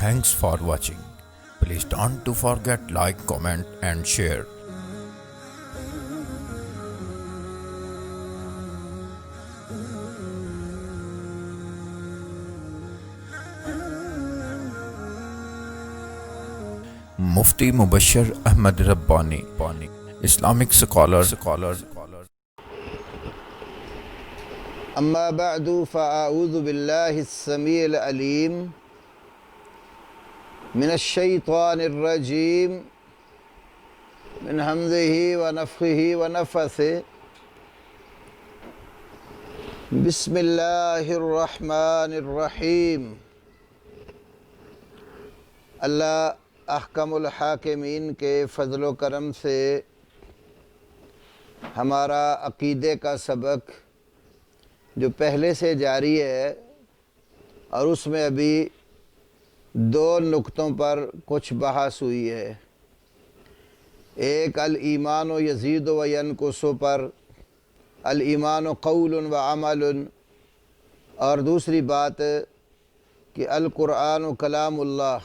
Thanks for watching. Please don't to forget like, comment and share. Mufti Mubashir Ahmad Rabbani, Islamic scholar. أما بعد فأعوذ بالله السميع العليم من الشيطان الرجيم من همزه ونفخه ونفثه بسم الله الرحمن الرحیم۔ اللہ احکم الحاکمین کے فضل و کرم سے ہمارا عقیدے کا سبق جو پہلے سے جاری ہے اور اس میں ابھی دو نقطوں پر کچھ بحث ہوئی ہے۔ ایک الایمان و یزید و ینقص پر، الایمان قول و عمل، اور دوسری بات کہ القرآن کلام اللہ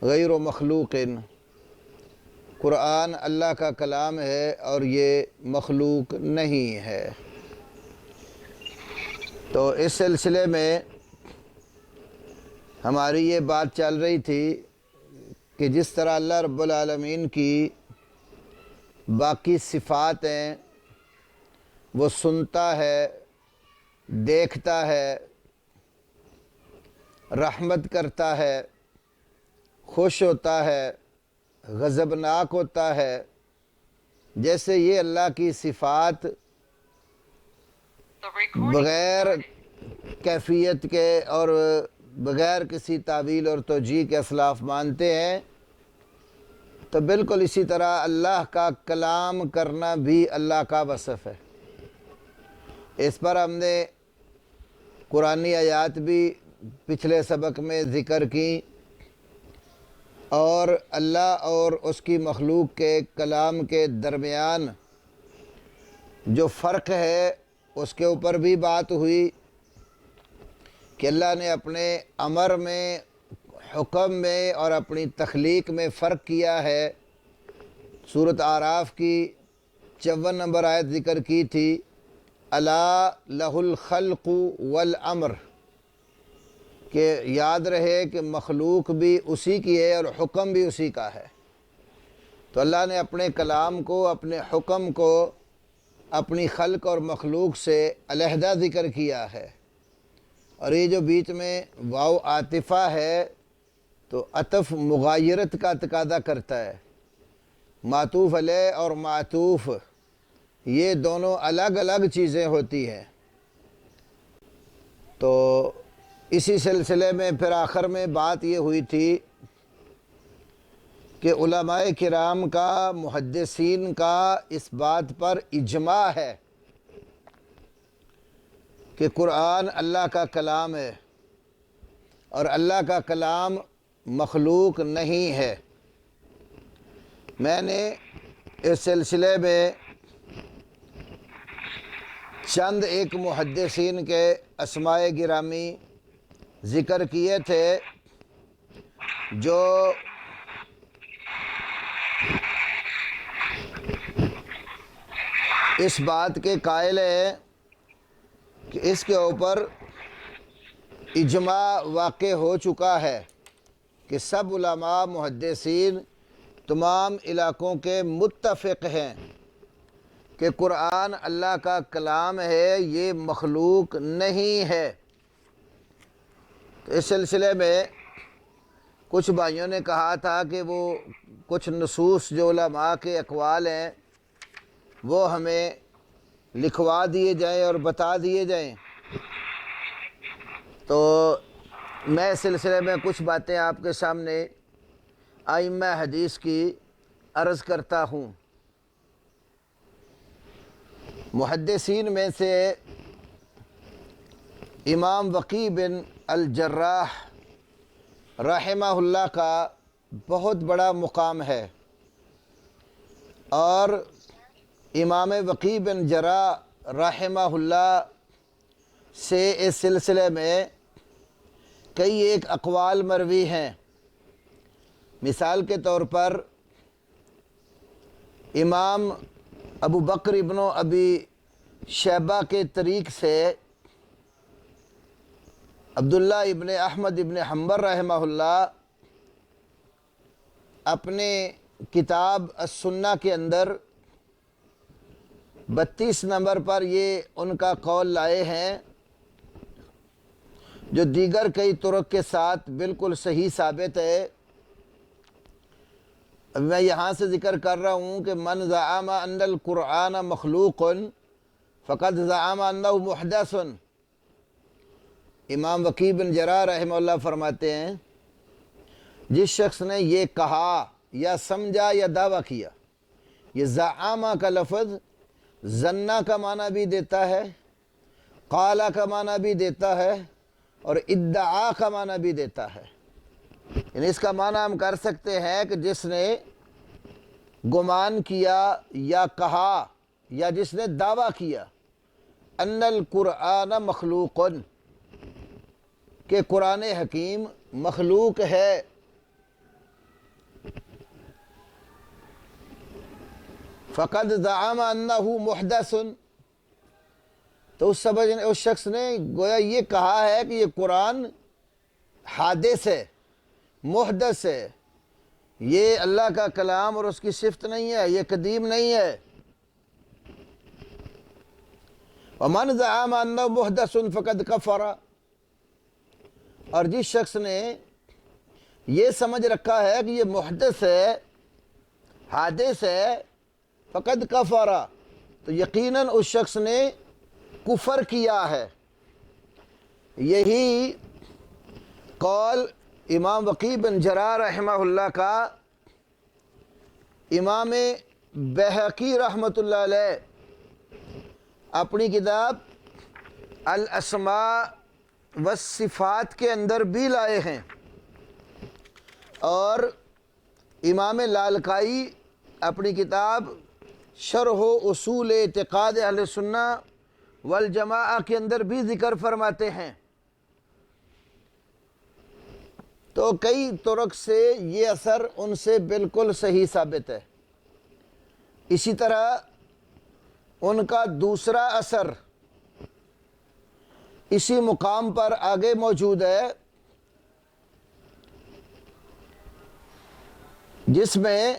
غیر مخلوق، قرآن اللہ کا کلام ہے اور یہ مخلوق نہیں ہے۔ تو اس سلسلے میں ہماری یہ بات چل رہی تھی کہ جس طرح اللہ رب العالمین کی باقی صفات ہیں، وہ سنتا ہے، دیکھتا ہے، رحمت کرتا ہے، خوش ہوتا ہے، غضبناک ہوتا ہے، جیسے یہ اللہ کی صفات بغیر کیفیت کے اور بغیر کسی تعویل اور توجیہ کے اسلاف مانتے ہیں، تو بالکل اسی طرح اللہ کا کلام کرنا بھی اللہ کا وصف ہے۔ اس پر ہم نے قرآنی آیات بھی پچھلے سبق میں ذکر کی، اور اللہ اور اس کی مخلوق کے کلام کے درمیان جو فرق ہے اس کے اوپر بھی بات ہوئی کہ اللہ نے اپنے امر میں، حکم میں اور اپنی تخلیق میں فرق کیا ہے۔ سورۃ اعراف کی 54 نمبر آیت ذکر کی تھی، الا لہ الخلق والامر، کہ یاد رہے کہ مخلوق بھی اسی کی ہے اور حکم بھی اسی کا ہے۔ تو اللہ نے اپنے کلام کو، اپنے حکم کو اپنی خلق اور مخلوق سے علیحدہ ذکر کیا ہے۔ اور یہ جو بیچ میں واو عاطفہ ہے تو عطف مغایرت کا تقاضا کرتا ہے۔ معطوف علیہ اور معطوف یہ دونوں الگ الگ چیزیں ہوتی ہیں۔ تو اسی سلسلے میں پھر آخر میں بات یہ ہوئی تھی کہ علماء کرام کا، محدثین کا اس بات پر اجماع ہے کہ قرآن اللہ کا کلام ہے اور اللہ کا کلام مخلوق نہیں ہے۔ میں نے اس سلسلے میں چند ایک محدثین کے اسماء گرامی ذکر کیے تھے جو اس بات کے قائل ہیں کہ اس کے اوپر اجماع واقع ہو چکا ہے کہ سب علماء محدثین تمام علاقوں کے متفق ہیں کہ قرآن اللہ کا کلام ہے، یہ مخلوق نہیں ہے۔ تو اس سلسلے میں کچھ بھائیوں نے کہا تھا کہ وہ کچھ نصوص جو علماء کے اقوال ہیں وہ ہمیں لکھوا دیے جائیں اور بتا دیے جائیں۔ تو میں اس سلسلے میں کچھ باتیں آپ کے سامنے ائمہ حدیث کی عرض کرتا ہوں۔ محدثین میں سے امام وقیع بن الجراح رحمہ اللہ کا بہت بڑا مقام ہے، اور امام وقیع بن جراح رحمہ اللہ سے اس سلسلے میں کئی ایک اقوال مروی ہیں۔ مثال کے طور پر امام ابو بکر ابن ابی شیبہ کے طریق سے عبداللہ ابن احمد ابن حنبل رحمہ اللہ اپنے کتاب السنہ کے اندر 32 نمبر پر یہ ان کا قول لائے ہیں، جو دیگر کئی طرق کے ساتھ بالکل صحیح ثابت ہے۔ اب میں یہاں سے ذکر کر رہا ہوں کہ من زعم ان القرآن مخلوق فقد زعم انہ محدث۔ امام وکیع بن جراح رحمہ اللہ فرماتے ہیں، جس شخص نے یہ کہا یا سمجھا یا دعویٰ کیا، یہ زعامہ کا لفظ ظنہ کا معنی بھی دیتا ہے، قالہ کا معنی بھی دیتا ہے، اور ادعا کا معنی بھی دیتا ہے۔ یعنی اس کا معنی ہم کر سکتے ہیں کہ جس نے گمان کیا یا کہا یا جس نے دعویٰ کیا ان القرآن مخلوق، کہ قرآن حکیم مخلوق ہے، فقد زعم انہ محدث، تو اس شخص نے گویا یہ کہا ہے کہ یہ قرآن حادث ہے، محدث ہے، یہ اللہ کا کلام اور اس کی صفت نہیں ہے، یہ قدیم نہیں ہے۔ ومن زعم انہ محدث فقد کفر، اور جس شخص نے یہ سمجھ رکھا ہے کہ یہ محدث ہے، حادث ہے، فقد کفر، تو یقیناً اس شخص نے کفر کیا ہے۔ یہی قول امام وکیع بن جراح رحمہ اللہ کا امام بہقی رحمۃ اللہ علیہ اپنی کتاب الاسماء والصفات کے اندر بھی لائے ہیں، اور امام لالکائی اپنی کتاب شرح اصول اعتقاد اہل سنہ والجماعہ کے اندر بھی ذکر فرماتے ہیں۔ تو کئی طرق سے یہ اثر ان سے بالکل صحیح ثابت ہے۔ اسی طرح ان کا دوسرا اثر اسی مقام پر آگے موجود ہے، جس میں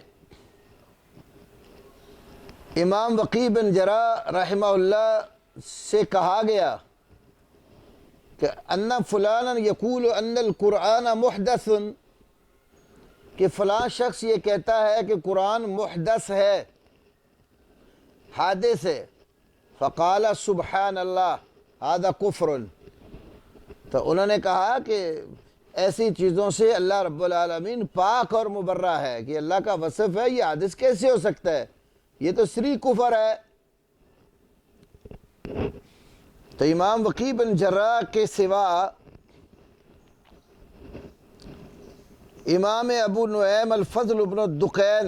امام وکیع بن جراح رحمہ اللہ سے کہا گیا کہ ان فلانا یقول ان القرآن محدث، کہ فلاں شخص یہ کہتا ہے کہ قرآن محدث ہے، حادث ہے، فقال سبحان اللہ ھذا کفر، تو انہوں نے کہا کہ ایسی چیزوں سے اللہ رب العالمین پاک اور مبرہ ہے، کہ اللہ کا وصف ہے، یہ حادث کیسے ہو سکتا ہے، یہ تو صریح کفر ہے۔ تو امام وکیع بن جراح کے سوا امام ابو نعیم الفضل بن الدقین،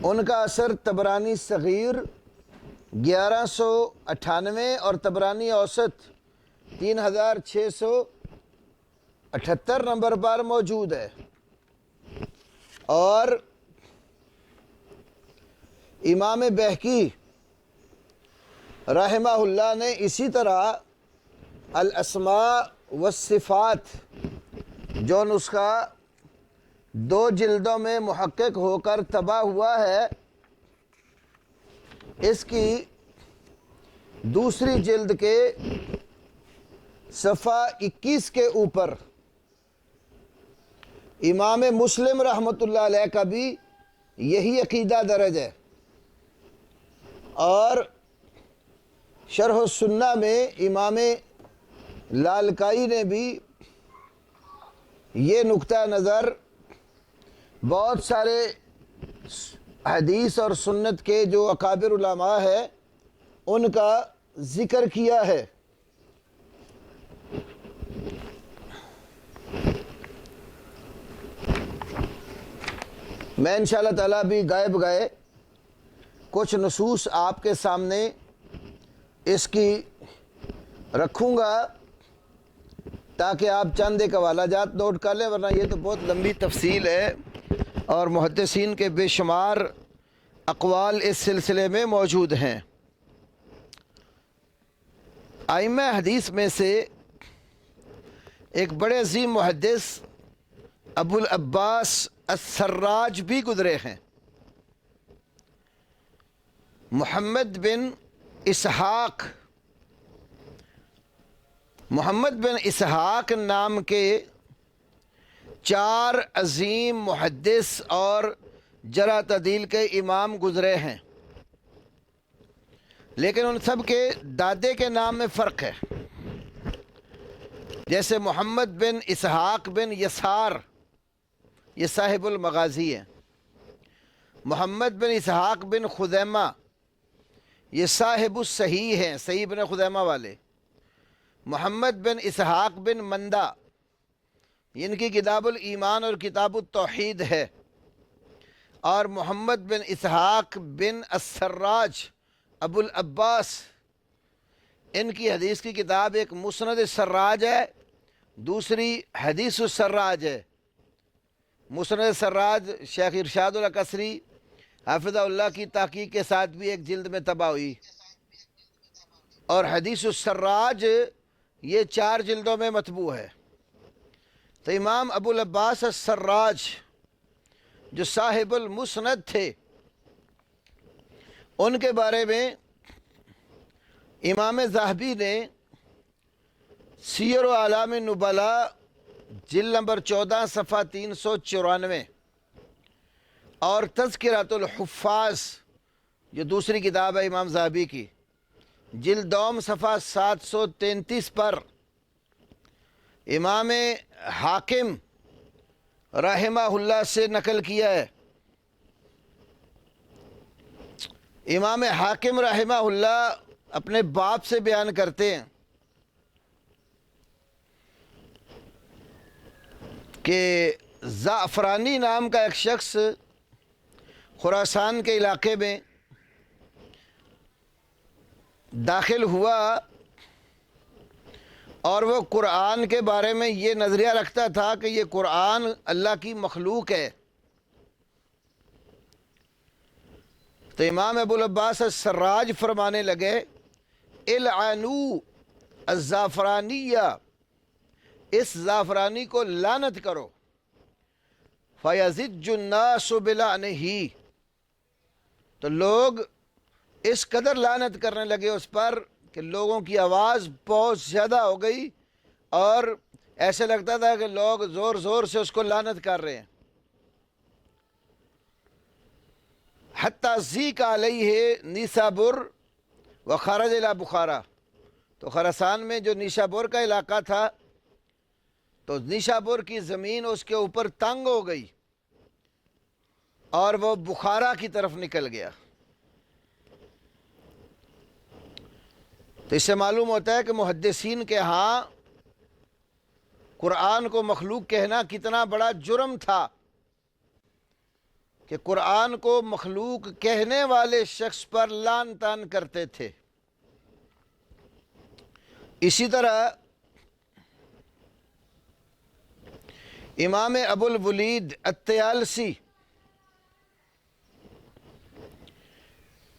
ان کا اثر طبرانی صغیر 1198 اور طبرانی اوسط 3678 نمبر پر موجود ہے، اور امام بہقی رحمہ اللہ نے اسی طرح الاسماء والصفات، جو نسخہ 2 جلدوں میں محقق ہو کر طبع ہوا ہے، اس کی دوسری جلد کے صفحہ 21 کے اوپر امام مسلم رحمۃ اللہ علیہ کا بھی یہی عقیدہ درج ہے، اور شرح السنہ میں امام لالکائی نے بھی یہ نقطہ نظر بہت سارے حدیث اور سنت کے جو اکابر علماء ہے ان کا ذکر کیا ہے۔ میں انشاءاللہ تعالیٰ بھی غائب گئے کچھ نصوص آپ کے سامنے اس کی رکھوں گا، تاکہ آپ چند ایک حوالہ جات نوٹ کر لیں، ورنہ یہ تو بہت لمبی تفصیل ہے اور محدثین کے بے شمار اقوال اس سلسلے میں موجود ہیں۔ ائمہ حدیث میں سے ایک بڑے عظیم محدث ابو العباس السراج بھی گزرے ہیں۔ محمد بن اسحاق نام کے 4 عظیم محدث اور جرح تعدیل کے امام گزرے ہیں، لیکن ان سب کے دادے کے نام میں فرق ہے۔ جیسے محمد بن اسحاق بن یسار، یہ صاحب المغازی ہے۔ محمد بن اسحاق بن خزیمہ، یہ صاحب الصحیح ہیں، صحیح بن خزیمہ والے۔ محمد بن اسحاق بن مندہ، ان کی کتاب الایمان اور کتاب التوحید ہے۔ اور محمد بن اسحاق بن السراج ابو العباس، ان کی حدیث کی کتاب ایک مسند السراج ہے، دوسری حدیث السراج ہے۔ مسند السراج شیخ ارشاد اللہ کسری حافظہ اللہ کی تحقیق کے ساتھ بھی ایک جلد میں طبع ہوئی، اور حدیث السراج یہ 4 جلدوں میں مطبوع ہے۔ تو امام ابو العباس السراج جو صاحب المسند تھے، ان کے بارے میں امام ذہبی نے سیر و اعلام النبلاء جلد نمبر 14 صفحہ 394 اور تذکرۃ الحفاظ جو دوسری کتاب ہے امام ذہبی کی، جلد دوم صفحہ 733 پر امام حاکم رحمہ اللہ سے نقل کیا ہے۔ امام حاکم رحمہ اللہ اپنے باپ سے بیان کرتے ہیں کہ زعفرانی نام کا ایک شخص خراسان کے علاقے میں داخل ہوا، اور وہ قرآن کے بارے میں یہ نظریہ رکھتا تھا کہ یہ قرآن اللہ کی مخلوق ہے۔ تو امام ابو العباس السراج فرمانے لگے، العنوا الزعفرانیہ، اس زعفرانی کو لعنت کرو، فیزج الناس بلعنہ، تو لوگ اس قدر لعنت کرنے لگے اس پر کہ لوگوں کی آواز بہت زیادہ ہو گئی، اور ایسے لگتا تھا کہ لوگ زور زور سے اس کو لعنت کر رہے ہیں۔ حتی ضیق علیہ نیسابور وخرج الی بخارا، تو خراسان میں جو نیشابور کا علاقہ تھا، تو نیشابور کی زمین اس کے اوپر تنگ ہو گئی اور وہ بخارا کی طرف نکل گیا۔ تو اس سے معلوم ہوتا ہے کہ محدثین کے ہاں قرآن کو مخلوق کہنا کتنا بڑا جرم تھا، کہ قرآن کو مخلوق کہنے والے شخص پر لعن طعن کرتے تھے۔ اسی طرح امام ابو الولید الطیالسی،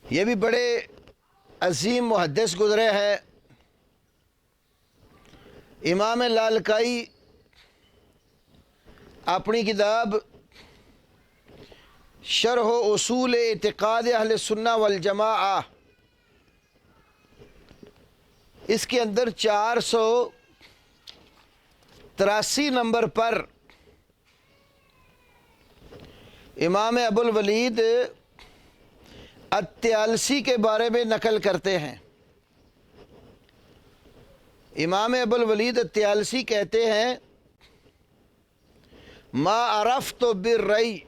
یہ بھی بڑے عظیم محدث گزرے ہیں۔ امام لالکائی اپنی کتاب شرح اصول اعتقاد اہل سنہ والجماعہ، اس کے اندر 483 نمبر پر امام ابو الولید الطیالسی کے بارے میں نقل کرتے ہیں۔ امام ابو الولید الطیالسی کہتے ہیں، ما عرفت بالرئی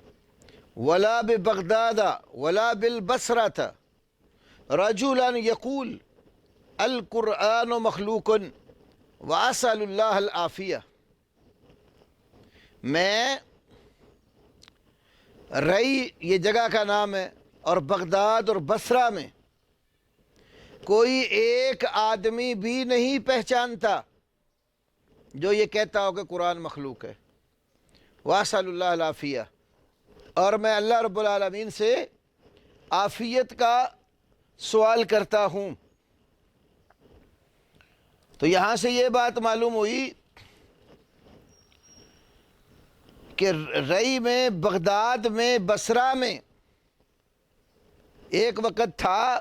ولا ببغداد ولا بالبصرۃ رجلا یقول القرآن مخلوق واسأل اللہ العافیہ، میں رئی یہ جگہ کا نام ہے، اور بغداد اور بصرہ میں کوئی ایک آدمی بھی نہیں پہچانتا جو یہ کہتا ہو کہ قرآن مخلوق ہے. واسأل اللہ العافیہ، اور میں اللہ رب العالمین سے عافیت کا سوال کرتا ہوں. تو یہاں سے یہ بات معلوم ہوئی کہ رئی میں، بغداد میں، بصرہ میں ایک وقت تھا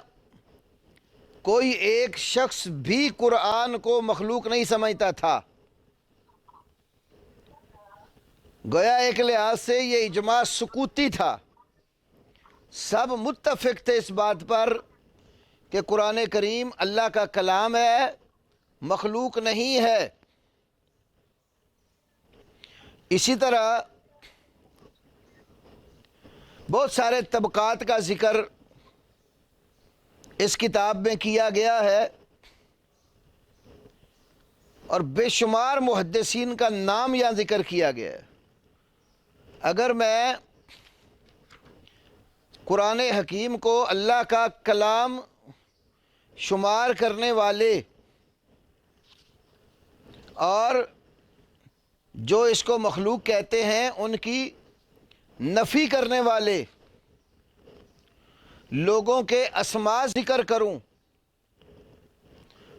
کوئی ایک شخص بھی قرآن کو مخلوق نہیں سمجھتا تھا. گویا ایک لحاظ سے یہ اجماع سکوتی تھا، سب متفق تھے اس بات پر کہ قرآن کریم اللہ کا کلام ہے، مخلوق نہیں ہے. اسی طرح بہت سارے طبقات کا ذکر اس کتاب میں کیا گیا ہے، اور بے شمار محدثین کا نام یہاں ذکر کیا گیا ہے. اگر میں قرآن حکیم کو اللہ کا کلام شمار کرنے والے اور جو اس کو مخلوق کہتے ہیں ان کی نفی کرنے والے لوگوں کے اسماء ذکر کروں،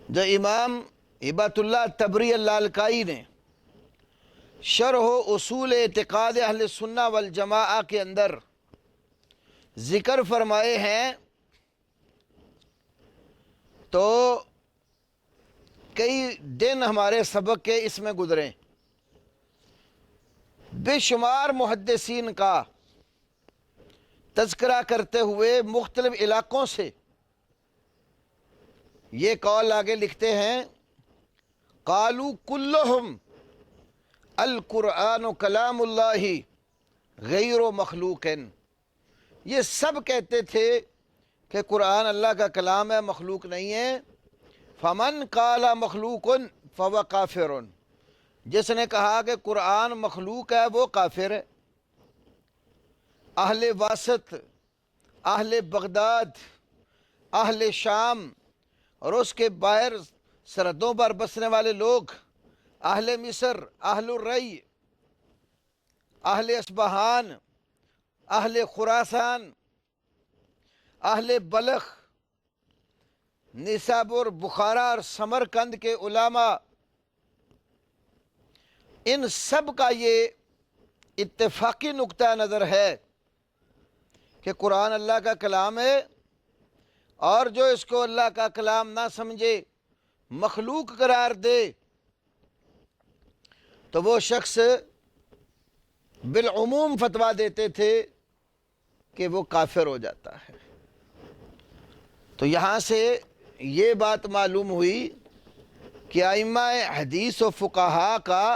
جو امام ہبۃ اللہ تبری اللالکائی نے شرح اصول اعتقاد اہل سنہ والجماعہ کے اندر ذکر فرمائے ہیں، تو کئی دن ہمارے سبق کے اس میں گزرے. بے شمار محدثین کا تذکرہ کرتے ہوئے مختلف علاقوں سے یہ قول آگے لکھتے ہیں، قالوا کلہم القرآن کلام اللہ غیر مخلوق. یہ سب کہتے تھے کہ قرآن اللہ کا کلام ہے، مخلوق نہیں ہے. فمن قال مخلوق فهو کافر، جس نے کہا کہ قرآن مخلوق ہے وہ کافر ہے. اہل واسط، اہل بغداد، اہل شام اور اس کے باہر سرحدوں پر بسنے والے لوگ، اہل مصر، اہل الرئی، اہل اصبہان، اہل خراسان، اہل بلخ، نیسابور، بخارا اور سمرقند کے علماء، ان سب کا یہ اتفاقی نقطہ نظر ہے کہ قرآن اللہ کا کلام ہے، اور جو اس کو اللہ کا کلام نہ سمجھے، مخلوق قرار دے، تو وہ شخص بالعموم فتویٰ دیتے تھے کہ وہ کافر ہو جاتا ہے. تو یہاں سے یہ بات معلوم ہوئی کہ ائمہ حدیث و فقہاء کا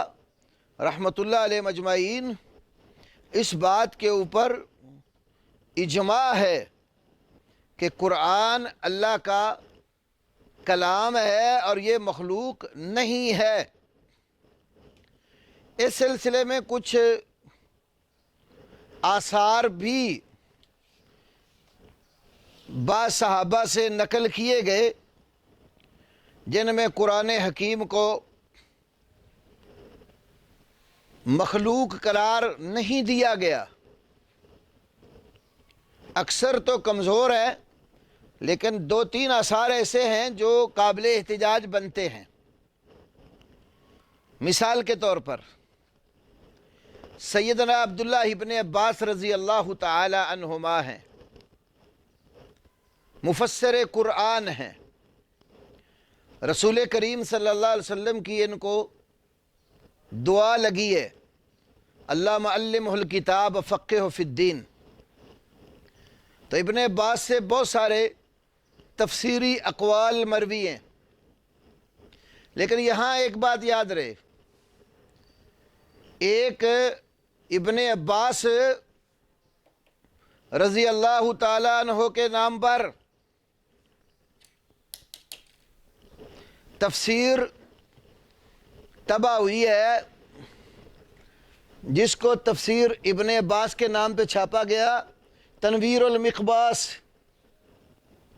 رحمۃ اللہ علیہ مجمعین اس بات کے اوپر اجماع ہے کہ قرآن اللہ کا کلام ہے اور یہ مخلوق نہیں ہے. اس سلسلے میں کچھ آثار بھی بعض صحابہ سے نقل کیے گئے جن میں قرآن حکیم کو مخلوق قرار نہیں دیا گیا. اکثر تو کمزور ہے، لیکن دو تین آثار ایسے ہیں جو قابل احتجاج بنتے ہیں. مثال کے طور پر سیدنا عبداللہ ابن عباس رضی اللہ تعالی عنہما ہیں، مفسر قرآن ہیں. رسول کریم صلی اللہ علیہ وسلم کی ان کو دعا لگی ہے، اللہم علمہ الکتاب فقہہ فی الدین. تو ابن عباس سے بہت سارے تفسیری اقوال مروی ہیں، لیکن یہاں ایک بات یاد رہے، ایک ابن عباس رضی اللہ تعالی عنہ کے نام پر تفسیر طبع ہوئی ہے، جس کو تفسیر ابن عباس کے نام پہ چھاپا گیا، تنویر المقباس.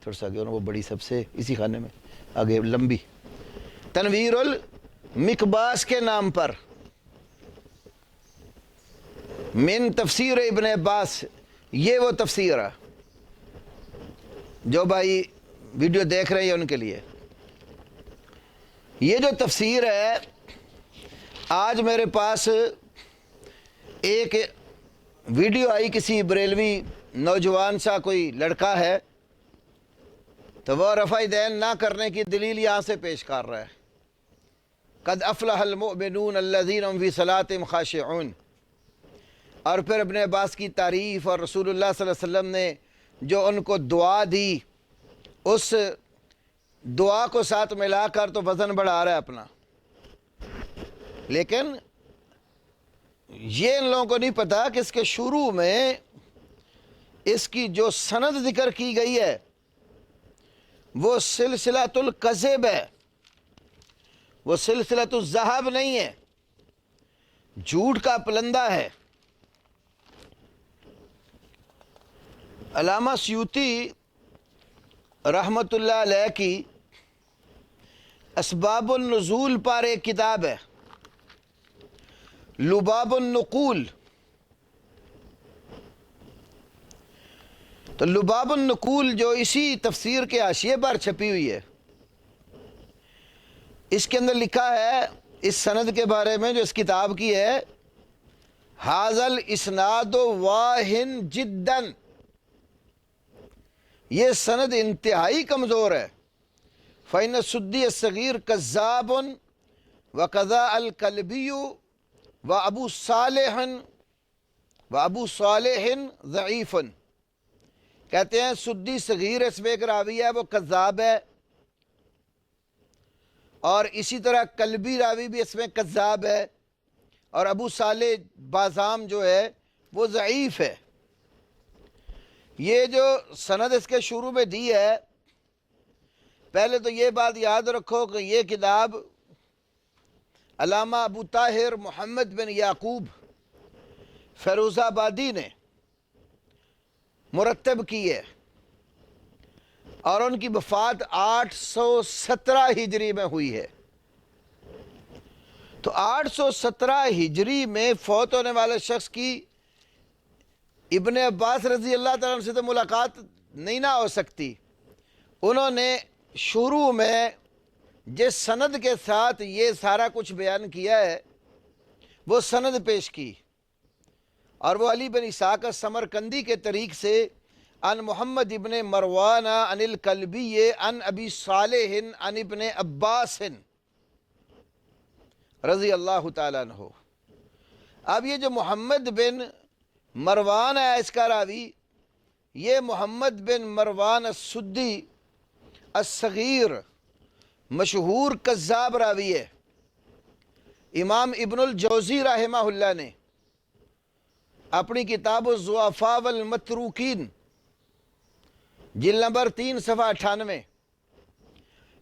تھوڑا سا آگے وہ بڑی سب سے اسی خانے میں آگے لمبی، تنویر مکباس کے نام پر، من تفسیر ابن عباس، یہ وہ تفسیر ہے جو بھائی ویڈیو دیکھ رہے ہیں ان کے لیے۔ یہ جو تفسیر ہے، آج میرے پاس ایک ویڈیو آئی، کسی بریلوی نوجوان سا کوئی لڑکا ہے، تو وہ رفع دین نہ کرنے کی دلیل یہاں سے پیش کر رہا ہے، قد افلح المؤمنون الذین هم فی صلاتهم خاشعون، اور پھر ابن عباس کی تعریف اور رسول اللہ صلی اللہ علیہ وسلم نے جو ان کو دعا دی، اس دعا کو ساتھ ملا کر تو وزن بڑھا رہا ہے اپنا۔ لیکن یہ ان لوگوں کو نہیں پتا کہ اس کے شروع میں اس کی جو سند ذکر کی گئی ہے وہ سلسلۃ الکذب ہے، وہ سلسلۃ الذہب نہیں ہے، جھوٹ کا پلندہ ہے۔ علامہ سیوطی رحمۃ اللہ علیہ کی اسباب النزول پر ایک کتاب ہے، لباب النقول۔ تو لباب النقول جو اسی تفسیر کے حاشیے پر چھپی ہوئی ہے، اس کے اندر لکھا ہے اس سند کے بارے میں جو اس کتاب کی ہے، ھذا الاسناد واہن جدا، یہ سند انتہائی کمزور ہے۔ فإن السدی الصغیر کذاب وکذا الکلبی وابو صالح ضعیف، کہتے ہیں سدی صغیر اس میں ایک راوی ہے وہ کذاب ہے، اور اسی طرح کلبی راوی بھی اس میں کذاب ہے، اور ابو صالح بازام جو ہے وہ ضعیف ہے۔ یہ جو سند اس کے شروع میں دی ہے، پہلے تو یہ بات یاد رکھو کہ یہ کتاب علامہ ابو طاہر محمد بن یعقوب فیروز آبادی نے مرتب کی ہے، اور ان کی وفات 817 ہجری میں ہوئی ہے۔ تو 817 ہجری میں فوت ہونے والے شخص کی ابن عباس رضی اللہ تعالیٰ عنہ سے تو ملاقات نہیں نہ ہو سکتی۔ انہوں نے شروع میں جس سند کے ساتھ یہ سارا کچھ بیان کیا ہے وہ سند پیش کی، اور وہ علی بن اسحاق السمرقندی کے طریق سے ان محمد ابن مروان عن الکلبی عن ابی صالح عن ابن عباس رضی اللہ تعالیٰ عنہ۔ اب یہ جو محمد بن مروان ہے اس کا راوی، یہ محمد بن مروان السدی الصغیر مشہور کذاب راوی ہے۔ امام ابن الجوزی رحمہ اللہ نے اپنی کتاب الضعفاء والمتروکین جلد نمبر 3 صفحہ 98،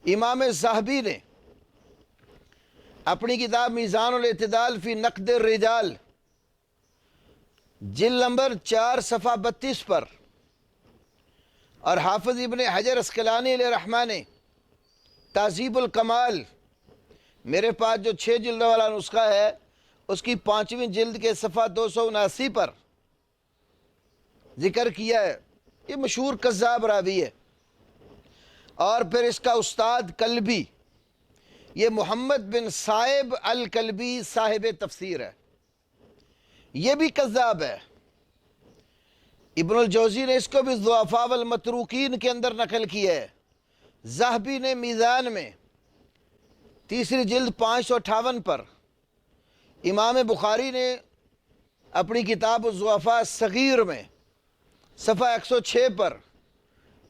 امام ذہبی نے اپنی کتاب میزان الاعتدال فی نقد الرجال جلد نمبر 4 صفحہ 32 پر، اور حافظ ابن حجر عسقلانی علیہ رحمہ نے تہذیب الکمال، میرے پاس جو 6 جلد والا نسخہ ہے اس کی 5ویں جلد کے صفحہ 279 پر ذکر کیا ہے۔ یہ مشہور کذاب راوی ہے۔ اور پھر اس کا استاد کلبی، یہ محمد بن صائب الکلبی صاحب تفسیر ہے، یہ بھی کذاب ہے۔ ابن الجوزی نے اس کو بھی ضعفاء والمتروکین کے اندر نقل کیا ہے۔ ذہبی نے میزان میں 3 جلد 558 پر، امام بخاری نے اپنی کتاب الضعفاء الصغیر میں صفحہ 106 پر،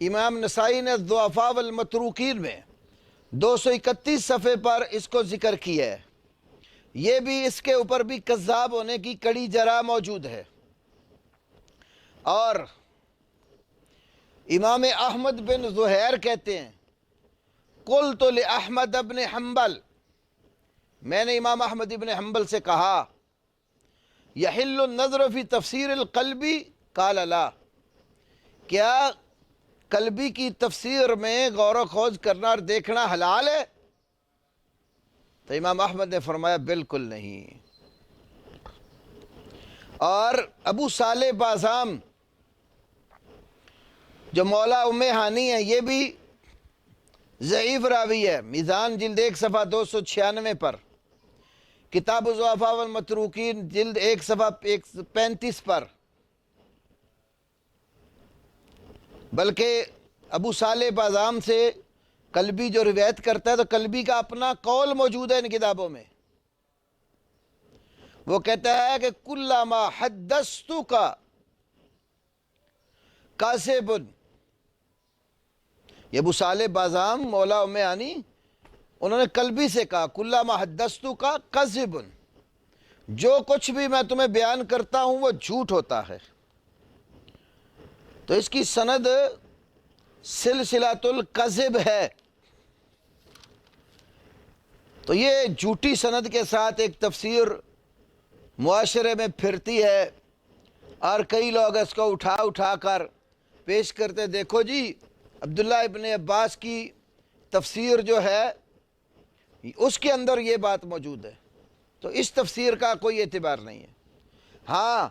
امام نسائی نے الضعفاء والمتروکین میں 231 صفحے پر اس کو ذکر کیا ہے۔ یہ بھی اس کے اوپر بھی کذاب ہونے کی کڑی جرح موجود ہے۔ اور امام احمد بن زہیر کہتے ہیں، قلت لأحمد بن حنبل، میں نے امام احمد بن حنبل سے کہا، یحل النظر فی تفسیر القلبی؟ قال لا، کیا قلبی کی تفسیر میں غور و خوض کرنا اور دیکھنا حلال ہے؟ تو امام احمد نے فرمایا بالکل نہیں۔ اور ابو صالح بازام جو مولا ام ہانی ہے، یہ بھی ضعیف راوی ہے۔ میزان جلد 1 صفحہ 296 پر، کتاب الضعفاء والمتروکین جلد 1 صفحہ 35 پر۔ بلکہ ابو صالح بازام سے کلبی جو روایت کرتا ہے تو کلبی کا اپنا قول موجود ہے ان کتابوں میں۔ وہ کہتا ہے کہ کلما حدثتک کاذب، یہ ابو صالح بازام مولا ام ہانی انہوں نے کلبی سے کہا کلما حدثتک کاذب، جو کچھ بھی میں تمہیں بیان کرتا ہوں وہ جھوٹ ہوتا ہے۔ تو اس کی سند سلسلۃ الکذب ہے۔ تو یہ جھوٹی سند کے ساتھ ایک تفسیر معاشرے میں پھرتی ہے، اور کئی لوگ اس کو اٹھا کر پیش کرتے، دیکھو جی عبداللہ ابن عباس کی تفسیر جو ہے اس کے اندر یہ بات موجود ہے۔ تو اس تفسیر کا کوئی اعتبار نہیں ہے۔ ہاں،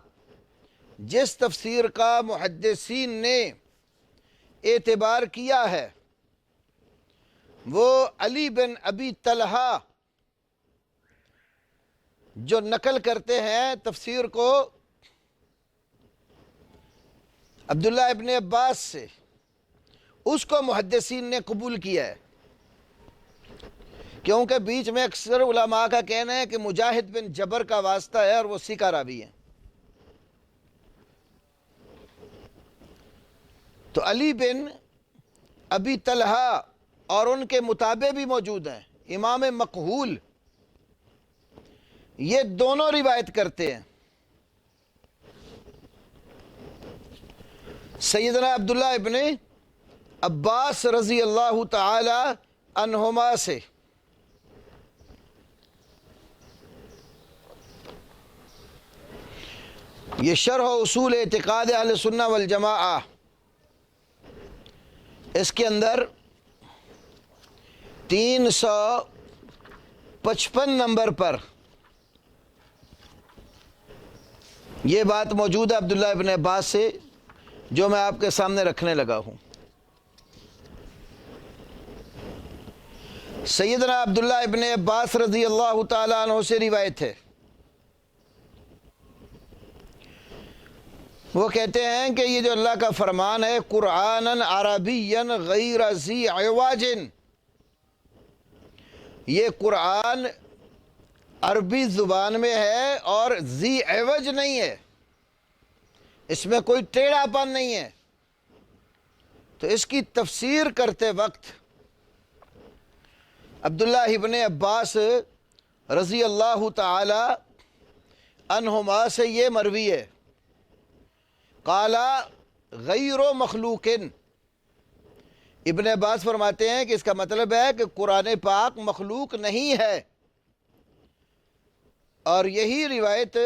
جس تفسیر کا محدثین نے اعتبار کیا ہے وہ علی بن ابی طلحہ جو نقل کرتے ہیں تفسیر کو عبداللہ ابن عباس سے، اس کو محدثین نے قبول کیا ہے، کیونکہ بیچ میں اکثر علماء کا کہنا ہے کہ مجاہد بن جبر کا واسطہ ہے اور وہ سکہ راوی ہے۔ تو علی بن ابی طلحہ اور ان کے متابع بھی موجود ہیں، امام مقہول، یہ دونوں روایت کرتے ہیں سیدنا عبداللہ ابن عباس رضی اللہ تعالی عنہما سے۔ یہ شرح اصول اعتقاد اہل سنہ والجماعہ، اس کے اندر 355 نمبر پر یہ بات موجود ہے عبداللہ ابن عباس سے، جو میں آپ کے سامنے رکھنے لگا ہوں۔ سیدنا عبداللہ ابن عباس رضی اللہ تعالی عنہ سے روایت ہے، وہ کہتے ہیں کہ یہ جو اللہ کا فرمان ہے قرآنً عربیًا غیر ذی عوج، یہ قرآن عربی زبان میں ہے اور ذی عوج نہیں ہے، اس میں کوئی ٹیڑھا پن نہیں ہے۔ تو اس کی تفسیر کرتے وقت عبداللہ ابن عباس رضی اللہ تعالی عنہما سے یہ مروی ہے، قال غیر مخلوق، ابن عباس فرماتے ہیں کہ اس کا مطلب ہے کہ قرآن پاک مخلوق نہیں ہے۔ اور یہی روایت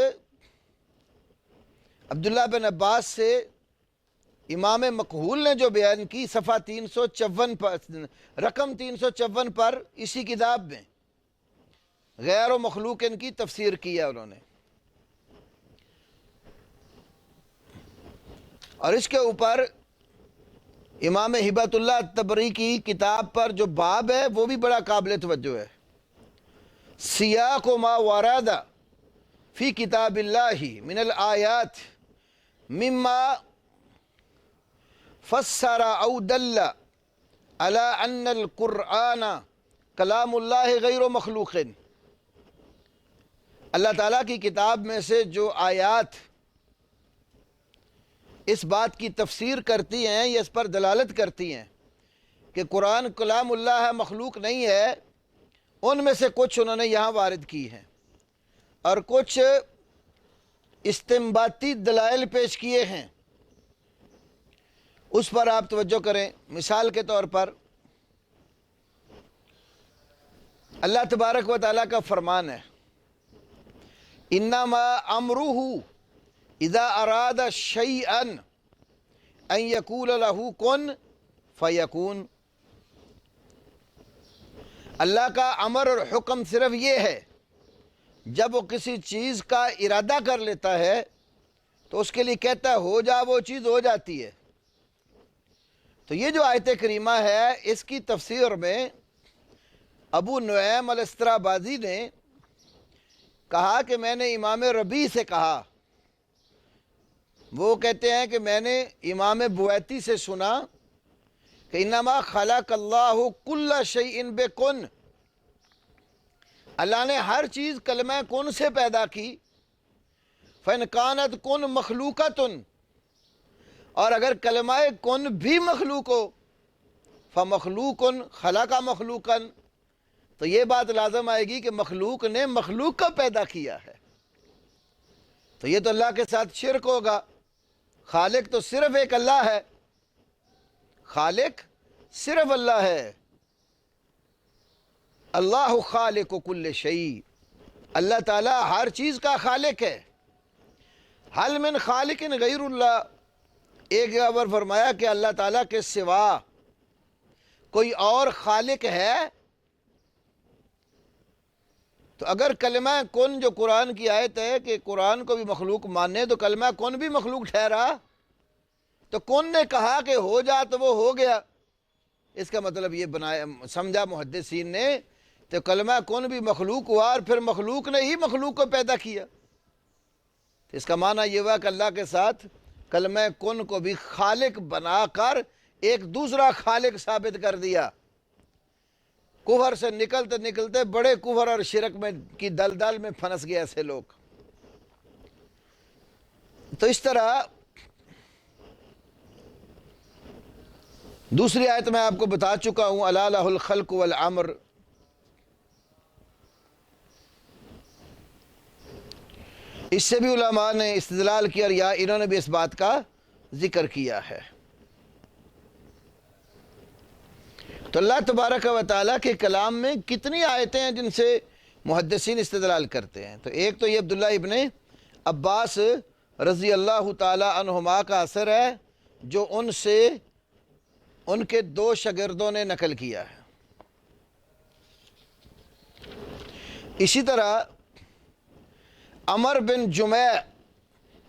عبداللہ بن عباس سے امام مقہول نے جو بیان کی صفحہ 354 پر، رقم 354 پر اسی کتاب میں غیر و مخلوق کی تفسیر کی ہے انہوں نے۔ اور اس کے اوپر امام ہبۃ اللہ الطبری کی کتاب پر جو باب ہے وہ بھی بڑا قابل توجہ ہے، سیاق ما ورد فی کتاب اللہ من الآیات مما فسر او دل علی ان القرآن کلام اللہ غیر مخلوق۔ اللہ تعالیٰ کی کتاب میں سے جو آیات اس بات کی تفسیر کرتی ہیں یا اس پر دلالت کرتی ہیں کہ قرآن کلام اللہ ہے، مخلوق نہیں ہے، ان میں سے کچھ انہوں نے یہاں وارد کی ہیں، اور کچھ استنباطی دلائل پیش کیے ہیں، اس پر آپ توجہ کریں۔ مثال کے طور پر اللہ تبارک و تعالیٰ کا فرمان ہے انما امرہ اذا اراد شیئا ان یقول له کن فیکون۔ اللہ کا امر اور حکم صرف یہ ہے، جب وہ کسی چیز کا ارادہ کر لیتا ہے تو اس کے لیے کہتا ہے ہو جا، وہ چیز ہو جاتی ہے۔ تو یہ جو آیت کریمہ ہے، اس کی تفسیر میں ابو نعیم الاسترابادی نے کہا کہ میں نے امام ربیع سے کہا، وہ کہتے ہیں کہ میں نے امام بویتی سے سنا کہ انما خلق اللہ کل شیء بکن، اللہ نے ہر چیز کلمہ کن سے پیدا کی۔ فَإِنْ كَانَتْ کن مخلوقۃ، اور اگر کلمہ کن بھی مخلوق ہو، فَمَخْلُوقٌ خَلَقَ مَخْلُوقًا، تو یہ بات لازم آئے گی کہ مخلوق نے مخلوق کا پیدا کیا ہے۔ تو یہ تو اللہ کے ساتھ شرک ہوگا۔ خالق تو صرف ایک اللہ ہے، خالق صرف اللہ ہے۔ اللہ خالق کل شیء، اللہ تعالیٰ ہر چیز کا خالق ہے۔ حل من خالق غیر اللہ، ایک جگہ پر فرمایا کہ اللہ تعالیٰ کے سوا کوئی اور خالق ہے؟ تو اگر کلمہ کن جو قرآن کی آیت ہے کہ قرآن کو بھی مخلوق مانے، تو کلمہ کن بھی مخلوق ٹھہرا۔ تو کن نے کہا کہ ہو جا تو وہ ہو گیا، اس کا مطلب یہ بنایا سمجھا محدثین نے، تو کلمہ کن بھی مخلوق ہوا اور پھر مخلوق نے ہی مخلوق کو پیدا کیا۔ اس کا معنی یہ ہوا کہ اللہ کے ساتھ کلمہ کن کو بھی خالق بنا کر ایک دوسرا خالق ثابت کر دیا۔ کفر سے نکلتے نکلتے بڑے کفر اور شرک میں کی دلدل میں پھنس گئے ایسے لوگ۔ تو اس طرح دوسری آیت میں آپ کو بتا چکا ہوں، الا لہ الخلق والامر، اس سے بھی علماء نے استدلال کیا، یا انہوں نے بھی اس بات کا ذکر کیا ہے۔ تو اللہ تبارک و تعالیٰ کے کلام میں کتنی آیتیں ہیں جن سے محدثین استدلال کرتے ہیں؟ تو ایک تو یہ عبداللہ ابن عباس رضی اللہ تعالی عنہما کا اثر ہے، جو ان سے ان کے دو شاگردوں نے نقل کیا ہے۔ اسی طرح عمر بن جمع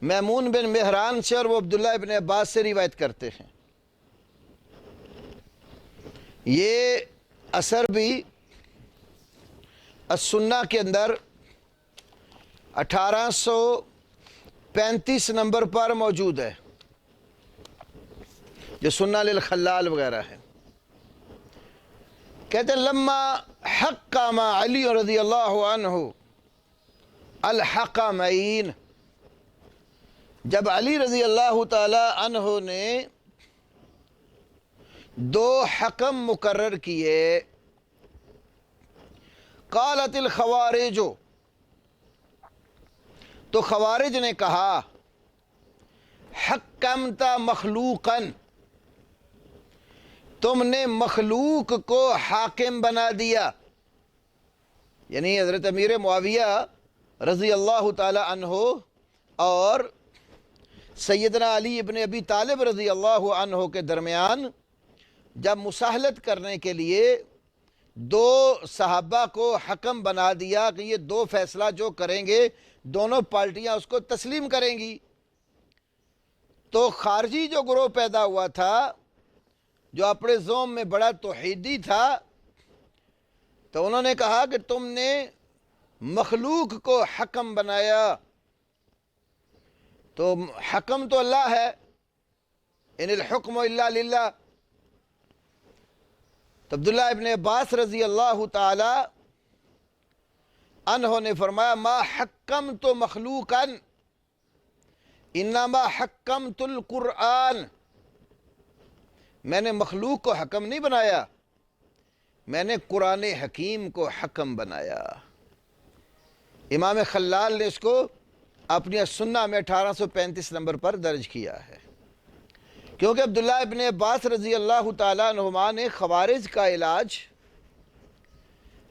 میمون بن مہران سے، اور وہ عبداللہ ابن عباس سے روایت کرتے ہیں۔ یہ اثر بھی السنہ کے اندر 1835 نمبر پر موجود ہے، جو سنہ للخلال وغیرہ ہے۔ کہتے ہیں لما حکم علی رضی اللہ عنہ الحکمین، جب علی رضی اللہ تعالی عنہ نے دو حکم مقرر کیے، قالت الخوارج، تو خوارج نے کہا حکمت مخلوقا، تم نے مخلوق کو حاکم بنا دیا، یعنی حضرت امیر معاویہ رضی اللہ تعالی عنہ اور سیدنا علی ابن ابی طالب رضی اللہ عنہ کے درمیان جب مساہلت کرنے کے لیے دو صحابہ کو حکم بنا دیا کہ یہ دو فیصلہ جو کریں گے دونوں پارٹیاں اس کو تسلیم کریں گی، تو خارجی جو گروہ پیدا ہوا تھا، جو اپنے زوم میں بڑا توحیدی تھا، تو انہوں نے کہا کہ تم نے مخلوق کو حکم بنایا، تو حکم تو اللہ ہے، ان الحکم الا للہ۔ تو عبداللہ ابن عباس رضی اللہ تعالی عنہ نے فرمایا ما حکمت مخلوقا انما حکمت القرآن، میں نے مخلوق کو حکم نہیں بنایا، میں نے قرآن حکیم کو حکم بنایا۔ امام خلال نے اس کو اپنی سنہ میں 1835 نمبر پر درج کیا ہے، کیونکہ عبداللہ ابن عباس رضی اللہ تعالیٰ عنہما نے خوارج کا علاج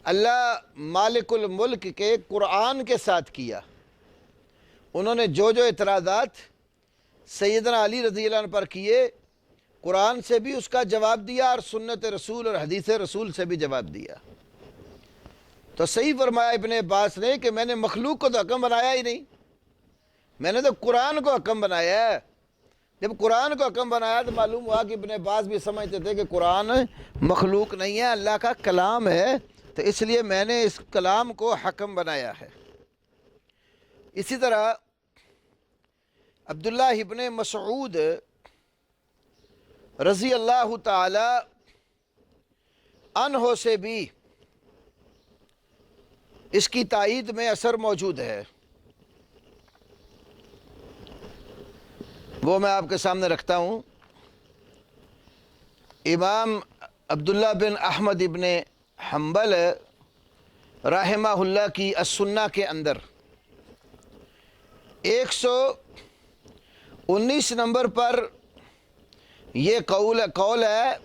اللہ مالک الملک کے قرآن کے ساتھ کیا۔ انہوں نے جو اعتراضات سیدنا علی رضی اللہ عنہ پر کیے، قرآن سے بھی اس کا جواب دیا اور سنت رسول اور حدیث رسول سے بھی جواب دیا۔ تو صحیح فرمایا ابن عباس نے کہ میں نے مخلوق کو تو حکم بنایا ہی نہیں، میں نے تو قرآن کو حکم بنایا ہے۔ جب قرآن کو حکم بنایا تو معلوم ہوا کہ ابن عباس بھی سمجھتے تھے کہ قرآن مخلوق نہیں ہے، اللہ کا کلام ہے، تو اس لیے میں نے اس کلام کو حکم بنایا ہے۔ اسی طرح عبداللہ ابن مسعود رضی اللہ تعالی عنہ سے بھی اس کی تائید میں اثر موجود ہے، وہ میں آپ کے سامنے رکھتا ہوں۔ امام عبداللہ بن احمد ابن حنبل رحمہ اللہ کی السنہ کے اندر 119 نمبر پر یہ قول ہے،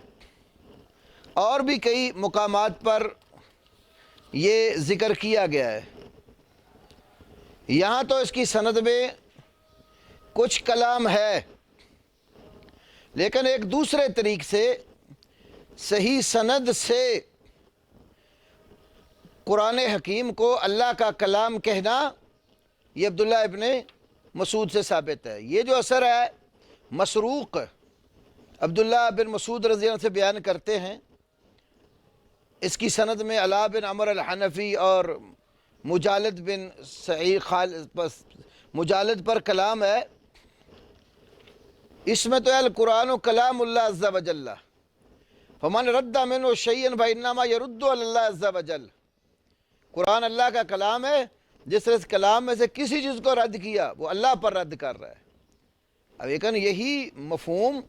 اور بھی کئی مقامات پر یہ ذکر کیا گیا ہے۔ یہاں تو اس کی سند میں کچھ کلام ہے، لیکن ایک دوسرے طریق سے صحیح سند سے قرآن حکیم کو اللہ کا کلام کہنا یہ عبداللہ ابن مسعود سے ثابت ہے۔ یہ جو اثر ہے مسروق عبداللہ بن مسعود رضی اللہ عنہ سے بیان کرتے ہیں، اس کی سند میں علاء بن عمر الحنفی اور مجالد بن سعید مجالد پر کلام ہے۔ اس میں تو القرآن کلام اللہ عز و جل فمن رد منہ شیئا فانما یرد علی اللہ عز و جل، قرآن اللہ کا کلام ہے، جس نے اس کلام میں سے کسی چیز کو رد کیا وہ اللہ پر رد کر رہا ہے۔ اب لیکن یہی مفہوم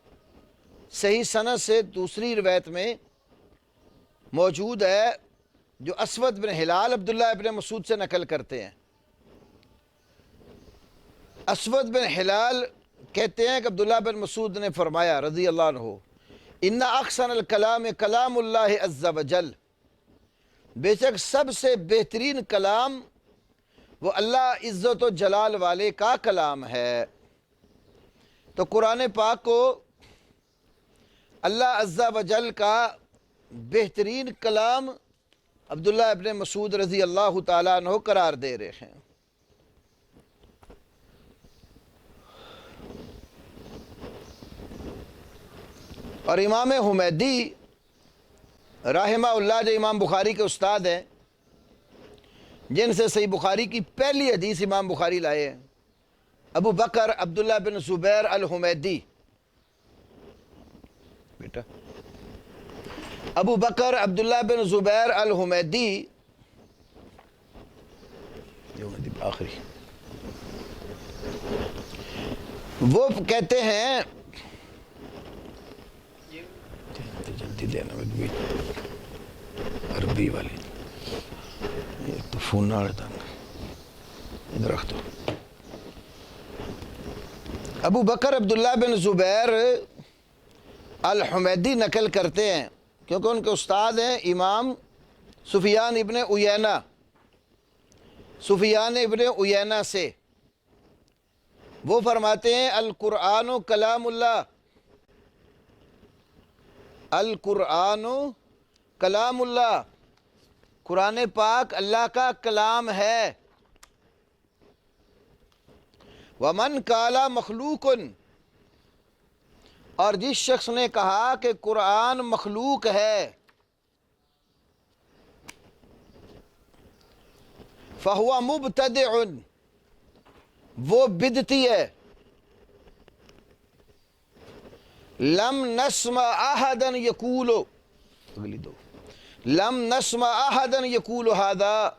صحیح سند سے دوسری روایت میں موجود ہے جو اسود بن ہلال عبداللہ ابن مسعود سے نقل کرتے ہیں۔ اسود بن ہلال کہتے ہیں کہ عبداللہ بن مسعود نے فرمایا رضی اللہ عنہ، ان احسن الکلام کلام اللہ عز و جل، بے شک سب سے بہترین کلام وہ اللہ عزت و جلال والے کا کلام ہے۔ تو قرآن پاک کو اللہ عز و جل کا بہترین کلام عبداللہ ابن مسعود رضی اللہ تعالیٰ عنہ قرار دے رہے ہیں۔ اور امام حمیدی رحمہ اللہ جو امام بخاری کے استاد ہیں، جن سے صحیح بخاری کی پہلی حدیث امام بخاری لائے ہیں، ابو بکر عبداللہ بن زبیر الحمیدی، بیٹا ابو بکر عبداللہ بن زبیر الحمیدی آخری، وہ کہتے ہیں جلدی دینا عربی والے تو فون نہ رہتا ادھر رکھ دو۔ ابو بکر عبداللہ بن زبیر الحمیدی نقل کرتے ہیں، کیونکہ ان کے استاد ہیں امام سفیان ابن عیینہ، سفیان ابن عیینہ سے۔ وہ فرماتے ہیں القرآن کلام اللہ، القرآن کلام اللہ، قرآن پاک اللہ کا کلام ہے۔ ومن قال مخلوق، اور جس شخص نے کہا کہ قرآن مخلوق ہے، فہو مبتدع، وہ بدعتی ہے۔ لم نسمع احدا یقول، اگلی دو، لم نسمع احدا یقول ھذا،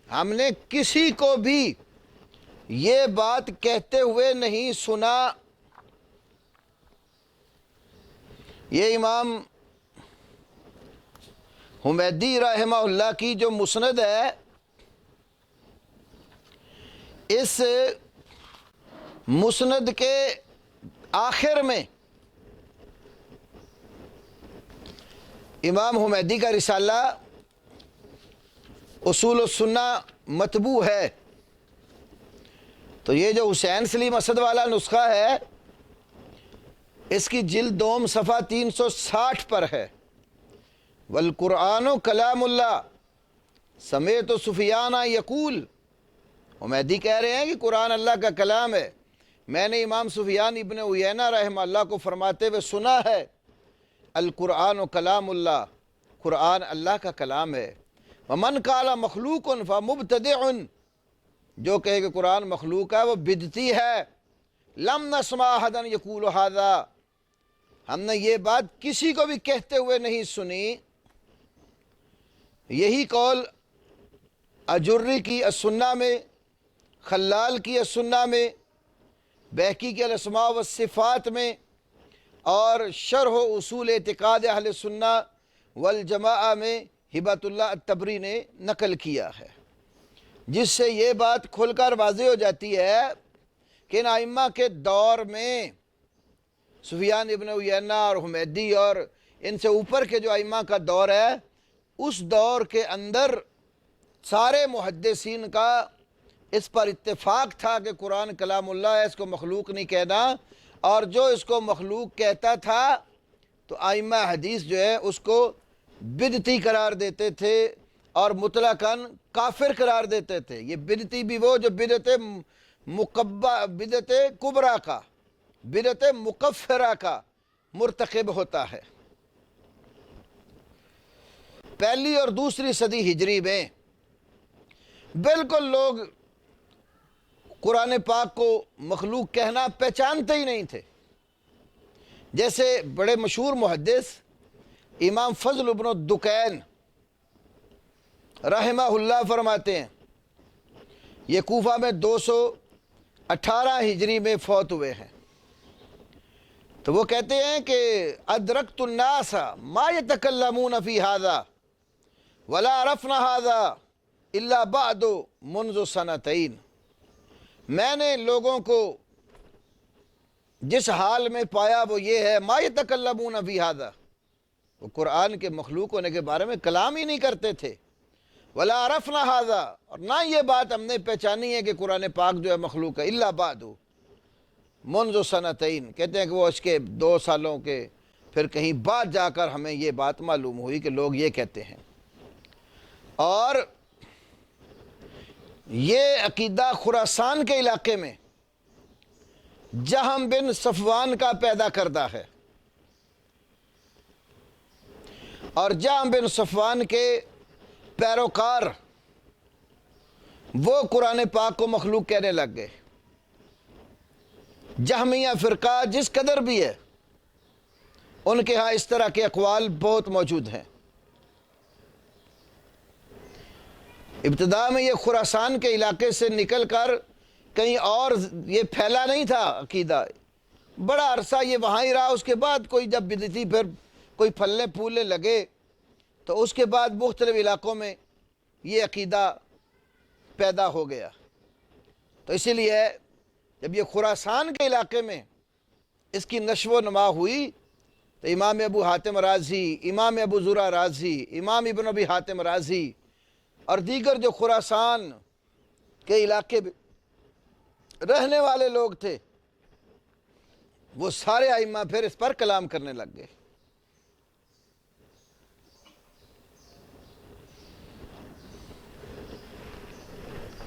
ہم نے کسی کو بھی یہ بات کہتے ہوئے نہیں سنا۔ یہ امام حمیدی رحمہ اللہ کی جو مسند ہے، اس مسند کے آخر میں امام حمیدی کا رسالہ اصول السنہ مطبوع ہے۔ تو یہ جو حسین سلیم اسد والا نسخہ ہے، اس کی جلد دوم صفحہ 360 پر ہے، والقرآن کلام اللہ، سمیعت سفیان یقول، حمیدی کہہ رہے ہیں کہ قرآن اللہ کا کلام ہے، میں نے امام سفیان ابن عیینہ رحمہ اللہ کو فرماتے ہوئے سنا ہے، القرآن و کلام اللہ، قرآن اللہ کا کلام ہے، ومن قال مخلوق فمبتدع، جو کہے کہ قرآن مخلوق ہے وہ بدعتی ہے، لم نسمع احدا یقول ھذا، ہم نے یہ بات کسی کو بھی کہتے ہوئے نہیں سنی۔ یہی قول اجری کی السنہ میں، خلال کی السنہ میں، بہقی کے الاسماء والصفات میں، اور شرح و اصول اعتقاد اہل سنہ والجماعہ میں ہبۃ اللہ الطبری نے نقل کیا ہے، جس سے یہ بات کھل کر واضح ہو جاتی ہے کہ ان ائمہ کے دور میں، سفیان ابن عیینہ اور حمیدی اور ان سے اوپر کے جو ائمہ کا دور ہے، اس دور کے اندر سارے محدثین کا اس پر اتفاق تھا کہ قرآن کلام اللہ ہے، اس کو مخلوق نہیں کہنا، اور جو اس کو مخلوق کہتا تھا تو ائمہ حدیث جو ہے اس کو بدعتی قرار دیتے تھے اور مطلقاً کافر قرار دیتے تھے۔ یہ بدعتی بھی وہ جو بدعت کبریٰ کا، بدعت مکفرہ کا مرتکب ہوتا ہے۔ پہلی اور دوسری صدی ہجری میں بالکل لوگ قرآن پاک کو مخلوق کہنا پہچانتے ہی نہیں تھے۔ جیسے بڑے مشہور محدث امام فضل بن الدکین رحمہ اللہ فرماتے ہیں، یہ کوفہ میں 218 ہجری میں فوت ہوئے ہیں، تو وہ کہتے ہیں کہ ادرکت الناس ما یتکلمون فی ھذا ولا عرفنا ھذا الا بعد منذ سنتین، میں نے لوگوں کو جس حال میں پایا وہ یہ ہے، ما یتکلمون فی ھذا، وہ قرآن کے مخلوق ہونے کے بارے میں کلام ہی نہیں کرتے تھے، ولا عرفنا ھذا، اور نہ یہ بات ہم نے پہچانی ہے کہ قرآن پاک جو ہے مخلوق ہے، الا بعد منذ سنتین، کہتے ہیں کہ وہ اس کے 2 سالوں کے پھر کہیں بعد جا کر ہمیں یہ بات معلوم ہوئی کہ لوگ یہ کہتے ہیں۔ اور یہ عقیدہ خراسان کے علاقے میں جہم بن صفوان کا پیدا کردہ ہے، اور جہم بن صفوان کے پیروکار وہ قرآن پاک کو مخلوق کہنے لگ گئے۔ جہمیہ فرقہ جس قدر بھی ہے، ان کے ہاں اس طرح کے اقوال بہت موجود ہیں۔ ابتدا میں یہ خراسان کے علاقے سے نکل کر کہیں اور یہ پھیلا نہیں تھا عقیدہ، بڑا عرصہ یہ وہاں ہی رہا، اس کے بعد کوئی جب بدعتی پھر کوئی پھلنے پھولنے لگے تو اس کے بعد مختلف علاقوں میں یہ عقیدہ پیدا ہو گیا۔ تو اسی لیے جب یہ خراسان کے علاقے میں اس کی نشو و نما ہوئی تو امام ابو حاتم رازی، امام ابو زرع رازی، امام ابن ابی حاتم رازی اور دیگر جو خراسان کے علاقے میں رہنے والے لوگ تھے، وہ سارے ائمہ پھر اس پر کلام کرنے لگ گئے۔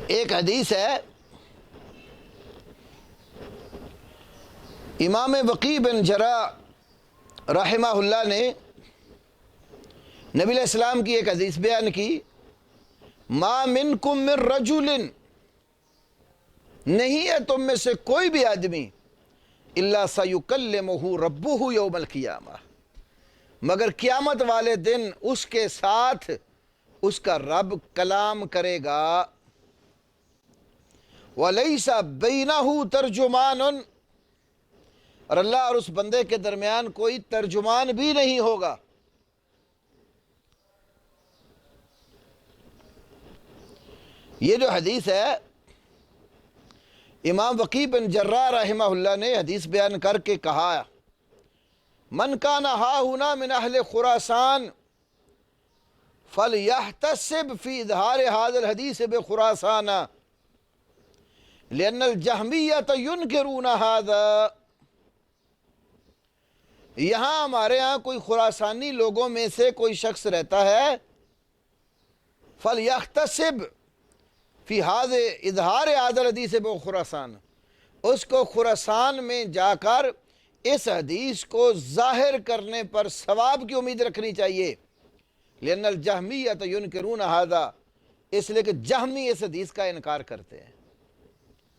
ایک حدیث ہے، امام وقی بن جراح رحمہ اللہ نے نبی علیہ السلام کی ایک حدیث بیان کی، ما منکم من رجل، نہیں ہے تم میں سے کوئی بھی آدمی، الا سیکلمہ ربہ یوم القیامہ، مگر قیامت والے دن اس کے ساتھ اس کا رب کلام کرے گا، وَلَيْسَ بَيْنَهُ تَرْجُمَانٌ، اور اللہ اور اس بندے کے درمیان کوئی ترجمان بھی نہیں ہوگا۔ یہ جو حدیث ہے، امام وقی بن جراح رحمہ اللہ نے حدیث بیان کر کے کہا، من کان ہاہنا من اہل خراسان فلیحتسب فی اظہار ھذا الحدیث بخراسان لأن الجہمیۃ ینکرون ھذا، یہاں ہمارے ہاں کوئی خراسانی لوگوں میں سے کوئی شخص رہتا ہے فَلْيَخْتَصِبْ فی هذا اظہار هذا الحدیث بخراسان، اس کو خراسان میں جا کر اس حدیث کو ظاہر کرنے پر ثواب کی امید رکھنی چاہیے۔ لأن الجہمیۃ ینکرون ھذا، اس لیے کہ جہمی اس حدیث کا انکار کرتے ہیں،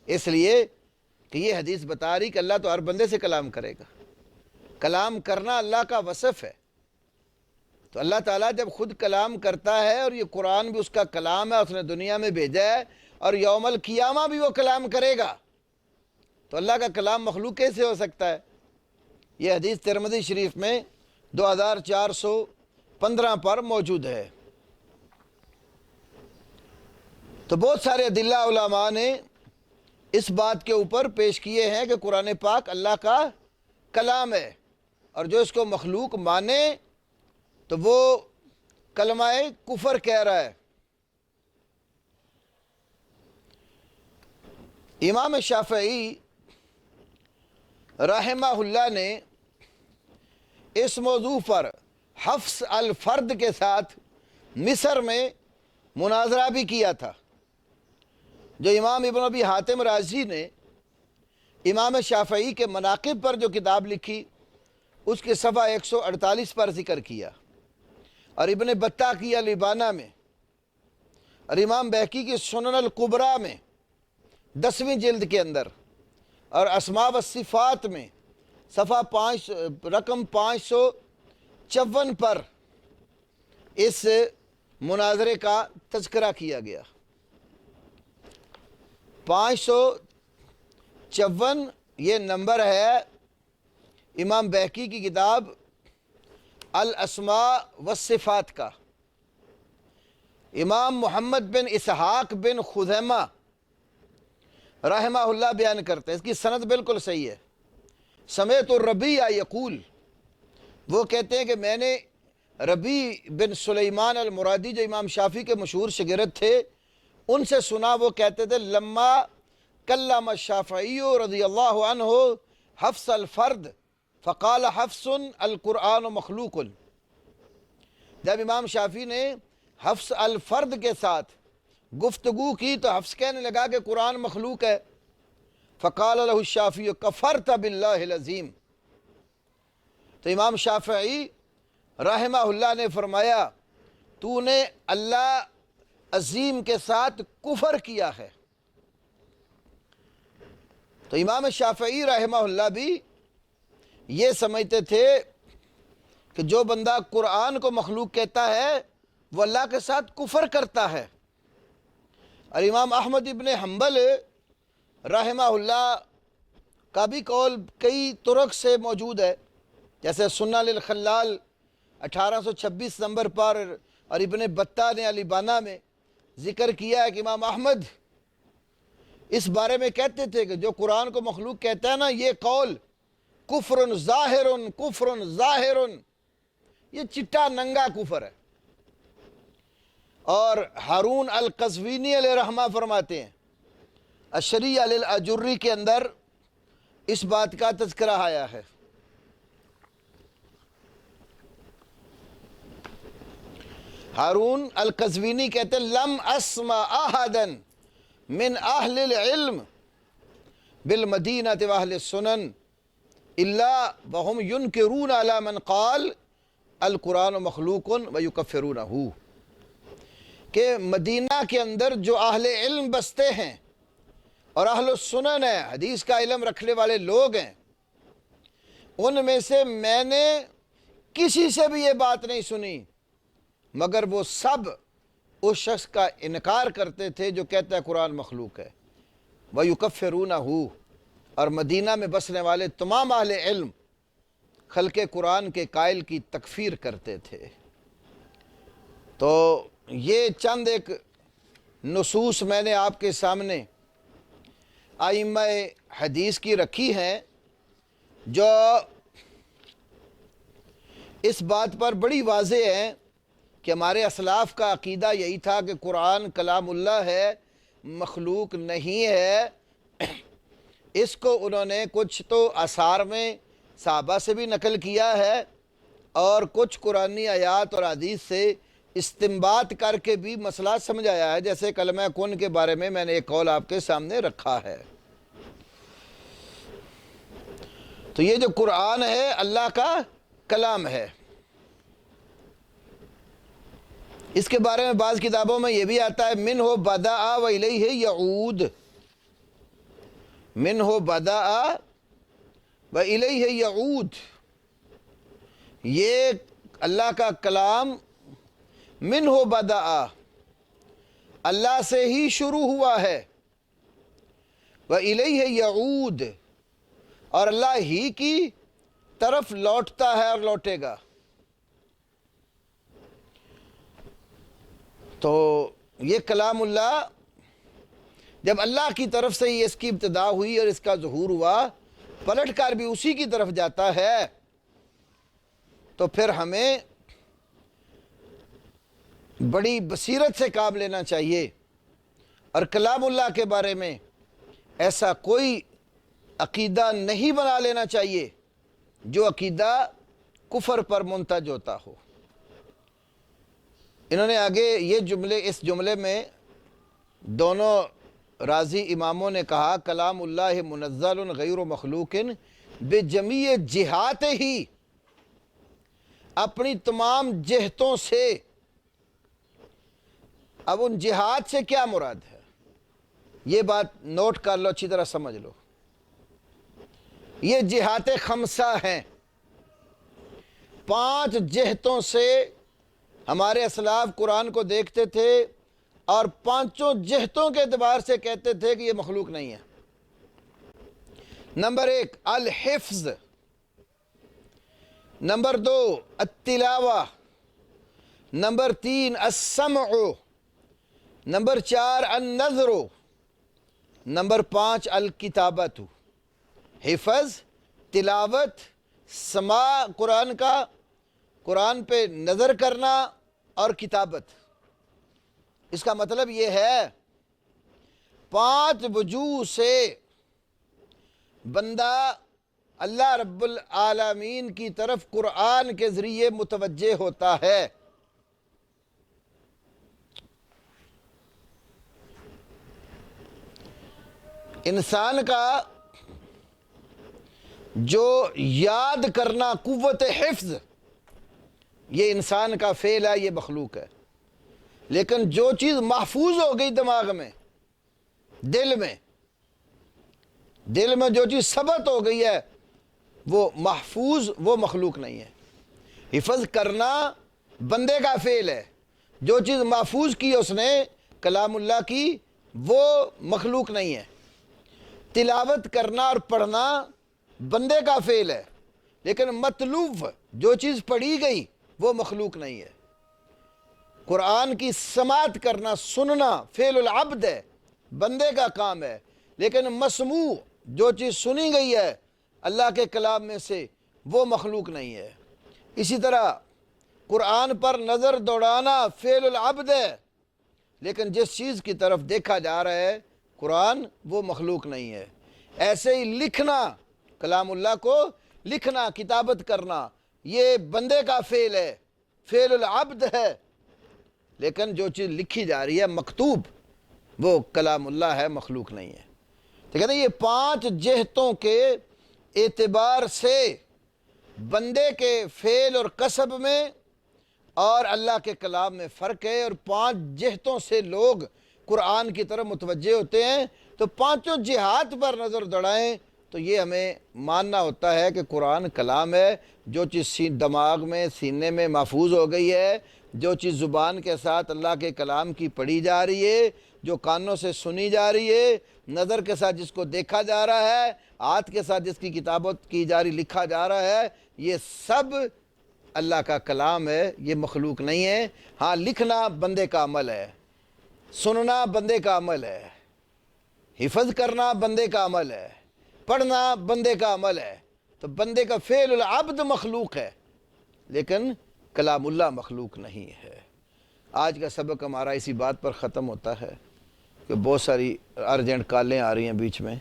اس لیے کہ یہ حدیث بتا رہی کہ اللہ تو ہر بندے سے کلام کرے گا، کلام کرنا اللہ کا وصف ہے۔ تو اللہ تعالیٰ جب خود کلام کرتا ہے اور یہ قرآن بھی اس کا کلام ہے، اس نے دنیا میں بھیجا ہے اور یوم القیامہ بھی وہ کلام کرے گا، تو اللہ کا کلام مخلوق کیسے ہو سکتا ہے؟ یہ حدیث ترمذی شریف میں 2415 پر موجود ہے۔ تو بہت سارے ادلہ علماء نے اس بات کے اوپر پیش کیے ہیں کہ قرآن پاک اللہ کا کلام ہے، اور جو اس کو مخلوق مانے تو وہ کلمہ کفر کہہ رہا ہے۔ امام شافعی رحمہ اللہ نے اس موضوع پر حفص الفرد کے ساتھ مصر میں مناظرہ بھی کیا تھا۔ جو امام ابن ابی حاتم رازی نے امام شافعی کے مناقب پر جو کتاب لکھی، اس کے صفحہ 148 پر ذکر کیا، اور ابن بطہ کی الابانہ میں، اور امام بہقی کی سنن الکبریٰ میں 10ویں جلد کے اندر، اور اسماء و صفات میں صفحہ رقم 554 پر اس مناظرے کا تذکرہ کیا گیا۔ 554 یہ نمبر ہے امام بہقی کی کتاب الاسماء والصفات کا۔ امام محمد بن اسحاق بن خزیمہ رحمہ اللہ بیان کرتے ہیں، اس کی سند بالکل صحیح ہے۔ سمیت الربیع یقول، وہ کہتے ہیں کہ میں نے ربیع بن سلیمان المرادی جو امام شافعی کے مشہور شاگرد تھے ان سے سنا، وہ کہتے تھے لما کلم الشافعی رضی اللہ عنہ حفص الفرد فقال حفص القرآن مخلوق، جب امام شافعی نے حفص الفرد کے ساتھ گفتگو کی تو حفص کہنے لگا کہ قرآن مخلوق ہے۔ فقال له الشافعی کفرت باللہ العظیم، تو امام شافعی رحمہ اللہ نے فرمایا تو نے اللہ عظیم کے ساتھ کفر کیا ہے۔ تو امام شافعی رحمہ اللہ بھی یہ سمجھتے تھے کہ جو بندہ قرآن کو مخلوق کہتا ہے وہ اللہ کے ساتھ کفر کرتا ہے۔ اور امام احمد ابن حنبل رحمہ اللہ کا بھی قول کئی طرق سے موجود ہے، جیسے سنن للخلال 1826 نمبر پر، اور ابن بطہ نے الابانہ میں ذکر کیا ہے کہ امام احمد اس بارے میں کہتے تھے کہ جو قرآن کو مخلوق کہتا ہے نا، یہ قول کفر ظاہر، کفر ظاہر، یہ چٹا ننگا کفر ہے۔ اور ہارون القزوینی علیہ رحمہ فرماتے ہیں الشریعہ للآجری کے اندر اس بات کا تذکرہ آیا ہے۔ ہارون القزوینی کہتے ہیں لم اسمع احدا من اہل العلم بالمدینہ واہل السنن الا وهم ينکرون علی من قال القرآن مخلوق ویکفرونہ، کہ مدینہ کے اندر جو اہل علم بستے ہیں اور اہل السنن ہیں، حدیث کا علم رکھنے والے لوگ ہیں، ان میں سے میں نے کسی سے بھی یہ بات نہیں سنی مگر وہ سب اس شخص کا انکار کرتے تھے جو کہتا ہے قرآن مخلوق ہے۔ وَيُكَفِّرُونَهُ، اور مدینہ میں بسنے والے تمام اہل علم خلق قرآن کے قائل کی تکفیر کرتے تھے۔ تو یہ چند ایک نصوص میں نے آپ کے سامنے ائمہ حدیث کی رکھی ہیں جو اس بات پر بڑی واضح ہیں کہ ہمارے اسلاف کا عقیدہ یہی تھا کہ قرآن کلام اللہ ہے، مخلوق نہیں ہے۔ اس کو انہوں نے کچھ تو آثار میں صحابہ سے بھی نقل کیا ہے اور کچھ قرآنی آیات اور حدیث سے استنباط کر کے بھی مسئلہ سمجھایا ہے، جیسے کلمہ کن کے بارے میں نے ایک قول آپ کے سامنے رکھا ہے۔ تو یہ جو قرآن ہے اللہ کا کلام ہے۔ اس کے بارے میں بعض کتابوں میں یہ بھی آتا ہے منہ بدأ و الیہ یعود، منہ بدأ و الیہ یعود، یہ اللہ کا کلام منہ بدأ، اللہ سے ہی شروع ہوا ہے، و الیہ یعود، اور اللہ ہی کی طرف لوٹتا ہے اور لوٹے گا۔ تو یہ کلام اللہ جب اللہ کی طرف سے ہی اس کی ابتدا ہوئی اور اس کا ظہور ہوا، پلٹ کر بھی اسی کی طرف جاتا ہے، تو پھر ہمیں بڑی بصیرت سے کام لینا چاہیے، اور کلام اللہ کے بارے میں ایسا کوئی عقیدہ نہیں بنا لینا چاہیے جو عقیدہ کفر پر منتج ہوتا ہو۔ انہوں نے آگے یہ اس جملے میں دونوں راضی اماموں نے کہا کلام اللہ منزل غیر مخلوق بجمیع جہات ہی، اپنی تمام جہتوں سے۔ اب ان جہات سے کیا مراد ہے، یہ بات نوٹ کر لو، اچھی طرح سمجھ لو۔ یہ جہات خمسہ ہیں، 5 جہتوں سے ہمارے اسلاف قرآن کو دیکھتے تھے، اور 5 جہتوں کے اعتبار سے کہتے تھے کہ یہ مخلوق نہیں ہے۔ نمبر 1 الحفظ، نمبر 2 التلاوہ، نمبر 3 السمع، نمبر 4 النظر، نمبر 5 الکتابت۔ حفظ، تلاوت، سماع قرآن کا، قرآن پہ نظر کرنا، اور کتابت۔ اس کا مطلب یہ ہے 5 وجوہ سے بندہ اللہ رب العالمین کی طرف قرآن کے ذریعے متوجہ ہوتا ہے۔ انسان کا جو یاد کرنا، قوت حفظ، یہ انسان کا فعل ہے، یہ مخلوق ہے۔ لیکن جو چیز محفوظ ہو گئی دماغ میں، دل میں جو چیز ثبت ہو گئی ہے، وہ محفوظ، وہ مخلوق نہیں ہے۔ حفظ کرنا بندے کا فعل ہے، جو چیز محفوظ کی اس نے کلام اللہ کی، وہ مخلوق نہیں ہے۔ تلاوت کرنا اور پڑھنا بندے کا فعل ہے، لیکن مطلوب جو چیز پڑھی گئی وہ مخلوق نہیں ہے۔ قرآن کی سماعت کرنا، سننا فعل العبد ہے، بندے کا کام ہے، لیکن مسموع جو چیز سنی گئی ہے اللہ کے کلام میں سے، وہ مخلوق نہیں ہے۔ اسی طرح قرآن پر نظر دوڑانا فعل العبد ہے، لیکن جس چیز کی طرف دیکھا جا رہا ہے قرآن، وہ مخلوق نہیں ہے۔ ایسے ہی لکھنا، کلام اللہ کو لکھنا، کتابت کرنا، یہ بندے کا فعل ہے، فعل العبد ہے، لیکن جو چیز لکھی جا رہی ہے مکتوب، وہ کلام اللہ ہے، مخلوق نہیں ہے۔ تو کہتے ہیں یہ 5 جہتوں کے اعتبار سے بندے کے فعل اور کسب میں اور اللہ کے کلام میں فرق ہے، اور 5 جہتوں سے لوگ قرآن کی طرف متوجہ ہوتے ہیں۔ تو 5 جہات پر نظر دوڑائیں تو یہ ہمیں ماننا ہوتا ہے کہ قرآن کلام ہے، جو چیز دماغ میں، سینے میں محفوظ ہو گئی ہے، جو چیز زبان کے ساتھ اللہ کے کلام کی پڑھی جا رہی ہے، جو کانوں سے سنی جا رہی ہے، نظر کے ساتھ جس کو دیکھا جا رہا ہے، ہاتھ کے ساتھ جس کی کتابت کی جا رہی، لکھا جا رہا ہے، یہ سب اللہ کا کلام ہے، یہ مخلوق نہیں ہے۔ ہاں، لکھنا بندے کا عمل ہے، سننا بندے کا عمل ہے، حفظ کرنا بندے کا عمل ہے، پڑھنا بندے کا عمل ہے۔ تو بندے کا فعل العبد مخلوق ہے، لیکن کلام اللہ مخلوق نہیں ہے۔ آج کا سبق ہمارا اسی بات پر ختم ہوتا ہے کہ بہت ساری ارجنٹ کالیں آ رہی ہیں بیچ میں۔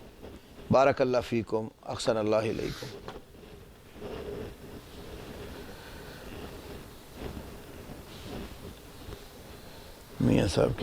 بارک اللہ فیکم، احسن اللہ علیکم۔ میاں صاحب